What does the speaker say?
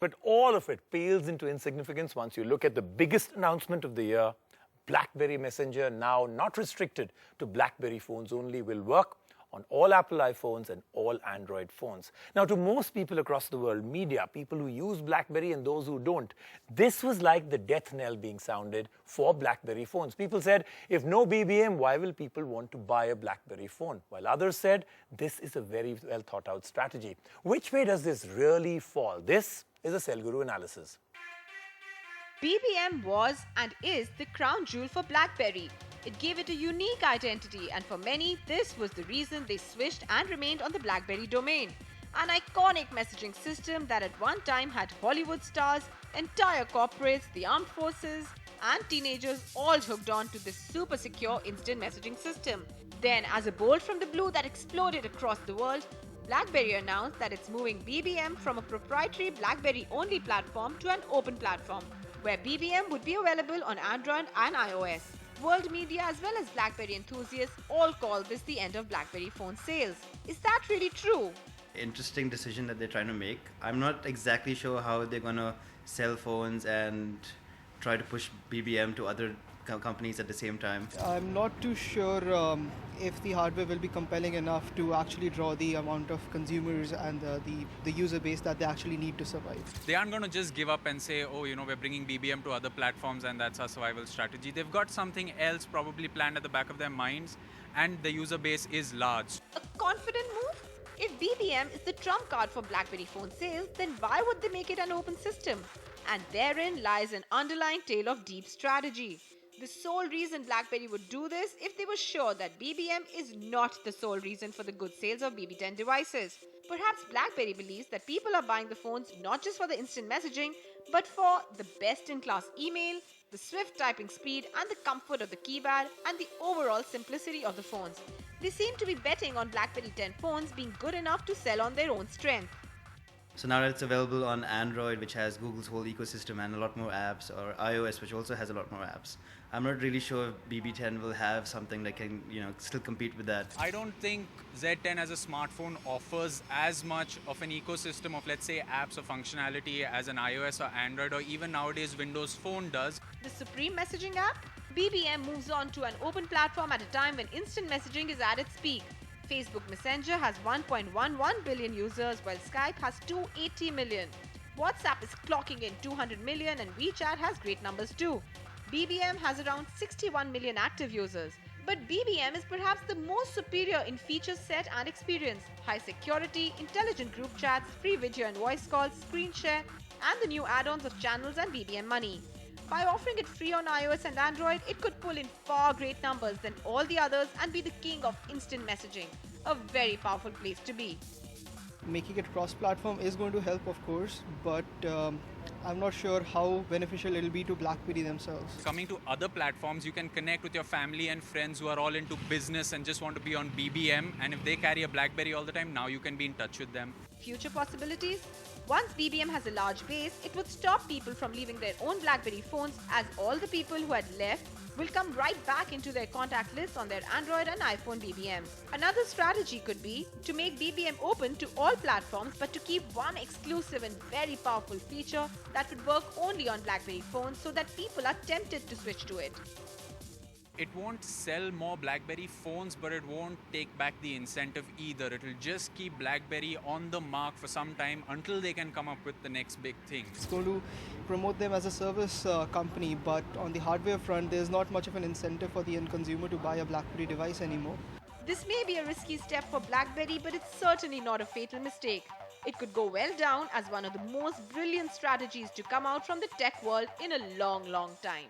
But all of it pales into insignificance once you look at the biggest announcement of the year. BlackBerry Messenger, now not restricted to BlackBerry phones only, will work on all Apple iPhones and all Android phones. Now, to most people across the world, media, people who use BlackBerry and those who don't, this was like the death knell being sounded for BlackBerry phones. People said, if no BBM, why will people want to buy a BlackBerry phone? While others said, this is a very well thought out strategy. Which way does this really fall? This is a Cell Guru analysis. BBM was and is the crown jewel for BlackBerry. It gave it a unique identity, and for many, this was the reason they switched and remained on the BlackBerry domain. An iconic messaging system that at one time had Hollywood stars, entire corporates, the armed forces, and teenagers all hooked on to this super secure instant messaging system. Then, as a bolt from the blue that exploded across the world, BlackBerry announced that it's moving BBM from a proprietary BlackBerry-only platform to an open platform, where BBM would be available on Android and iOS. World media as well as BlackBerry enthusiasts all call this the end of BlackBerry phone sales. Is that really true? Interesting decision that they're trying to make. I'm not exactly sure how they're going to sell phones and try to push BBM to other companies at the same time. I'm not too sure if the hardware will be compelling enough to actually draw the amount of consumers and the user base that they actually need to survive. They aren't going to just give up and say, oh, we're bringing BBM to other platforms and that's our survival strategy. They've got something else probably planned at the back of their minds, and the user base is large. A confident move? If BBM is the trump card for BlackBerry phone sales, then why would they make it an open system? And therein lies an underlying tale of deep strategy. The sole reason BlackBerry would do this if they were sure that BBM is not the sole reason for the good sales of BB10 devices. Perhaps BlackBerry believes that people are buying the phones not just for the instant messaging, but for the best-in-class email, the swift typing speed and the comfort of the keypad and the overall simplicity of the phones. They seem to be betting on BlackBerry 10 phones being good enough to sell on their own strength. So now that it's available on Android, which has Google's whole ecosystem and a lot more apps, or iOS, which also has a lot more apps, I'm not really sure if BB10 will have something that can, still compete with that. I don't think Z10 as a smartphone offers as much of an ecosystem of, let's say, apps or functionality as an iOS or Android or even nowadays Windows Phone does. The supreme messaging app? BBM moves on to an open platform at a time when instant messaging is at its peak. Facebook Messenger has 1.11 billion users, while Skype has 280 million. WhatsApp is clocking in 200 million and WeChat has great numbers too. BBM has around 61 million active users. But BBM is perhaps the most superior in feature set and experience. High security, intelligent group chats, free video and voice calls, screen share, and the new add-ons of channels and BBM Money. By offering it free on iOS and Android, it could pull in far great numbers than all the others and be the king of instant messaging. A very powerful place to be. Making it cross-platform is going to help, of course, but I'm not sure how beneficial it'll be to BlackBerry themselves. Coming to other platforms, you can connect with your family and friends who are all into business and just want to be on BBM, and if they carry a BlackBerry all the time, now you can be in touch with them. Future possibilities? Once BBM has a large base, it would stop people from leaving their own BlackBerry phones, as all the people who had left will come right back into their contact lists on their Android and iPhone BBMs. Another strategy could be to make BBM open to all platforms, but to keep one exclusive and very powerful feature that would work only on BlackBerry phones so that people are tempted to switch to it. It won't sell more BlackBerry phones, but it won't take back the incentive either. It'll just keep BlackBerry on the mark for some time until they can come up with the next big thing. It's going to promote them as a service company, but on the hardware front, there's not much of an incentive for the end consumer to buy a BlackBerry device anymore. This may be a risky step for BlackBerry, but it's certainly not a fatal mistake. It could go well down as one of the most brilliant strategies to come out from the tech world in a long, long time.